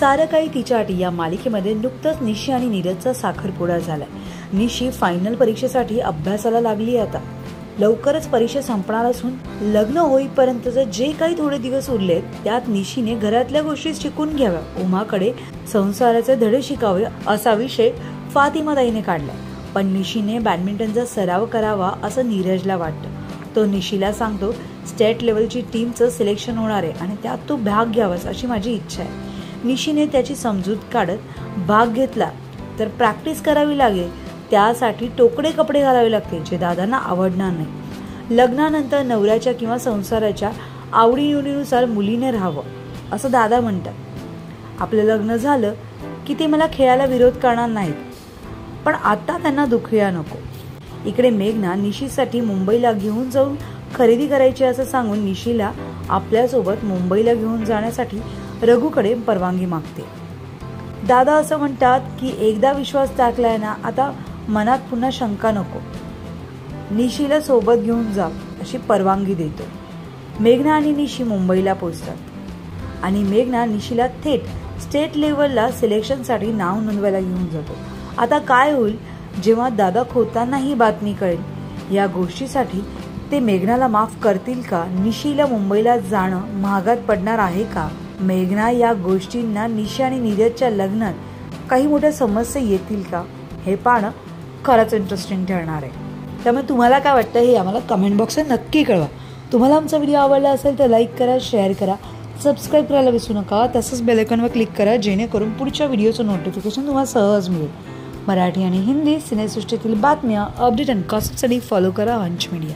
सारं काही तिच्या अटी या मालिकेमध्ये नुकतंच निशी आणि नीरजचा साखरपुडा झालाय। निशी फायनल परीक्षेसाठी अभ्यासाला लागली आता। लवकरच परीक्षा संपणार असून लग्न होईपर्यंतचे जे काही थोडे दिवस उरलेत त्यात निशीने घरातल्या गोष्टी शिकून घ्याव्या, उमाकडे संसाराचे धडे शिकावे असा विषय फातिमाताईने काढलाय। पण निशीने बॅडमिंटनचा सराव करावा असं नीरजला वाटतं। तो निशीला सांगतो स्टेट लेवलची टीमचं सिलेक्शन होणार आहे आणि त्यात तू भाग घ्यावास अशी माझी इच्छा आहे। निशीने त्याची समजूत काढत भाग घेतला तर प्रॅक्टिस करावी लागेल, त्यासाठी टोकडे कपडे घालावे लागतील जे दादांना आवडणार नाही। लग्नानंतर नवऱ्याच्या किंवा संसाराच्या आवडीनिवडीनुसार मुलीने राहावं असं दादा म्हणतात। आपलं लग्न झालं की ते मला खेळायला विरोध करणार नाहीत, पण आता त्यांना दुखया नको। इकडे मेघना निशीसाठी मुंबईला घेऊन जाऊन खरेदी करायची असं सांगून निशीला आपल्यासोबत मुंबईला घेऊन जाण्यासाठी रघुकडे परवानगी मागते। दादा असं म्हणतात की एकदा विश्वास टाकलाय ना, आता मनात पुन्हा शंका नको, निशीला सोबत घेऊन जा अशी परवानगी देतो। मेघना आणि निशी मुंबईला पोहोचतात आणि मेघना निशीला थेट स्टेट लेवलला सिलेक्शनसाठी नाव नोंदवायला घेऊन जातो। आता काय होईल जेव्हा दादा खोताना ही बातमी कळेल? या गोष्टीसाठी ते मेघनाला माफ करतील का? निशीला मुंबईला जाणं महागात पडणार आहे का? मेघना या गोष्टींना निशी आणि नीरजच्या लग्नात काही मोठ्या समस्या येतील का? हे पाहणं खरंच इंटरेस्टिंग ठरणार आहे। त्यामुळे तुम्हाला काय वाटतं हे आम्हाला कमेंट बॉक्समध्ये नक्की कळवा। तुम्हाला आमचा व्हिडिओ आवडला असेल तर लाईक करा, शेअर करा, सबस्क्राईब करायला विसरू नका। तसंच बेल आयकॉनवर क्लिक करा जेणेकरून पुढच्या व्हिडिओचं नोटिफिकेशन तुम्हाला सहज मिळेल। मराठी आणि हिंदी सिनेसृष्टीतील बातम्या, अपडेट आणि गॉसिपसाठी फॉलो करा हंच मीडिया।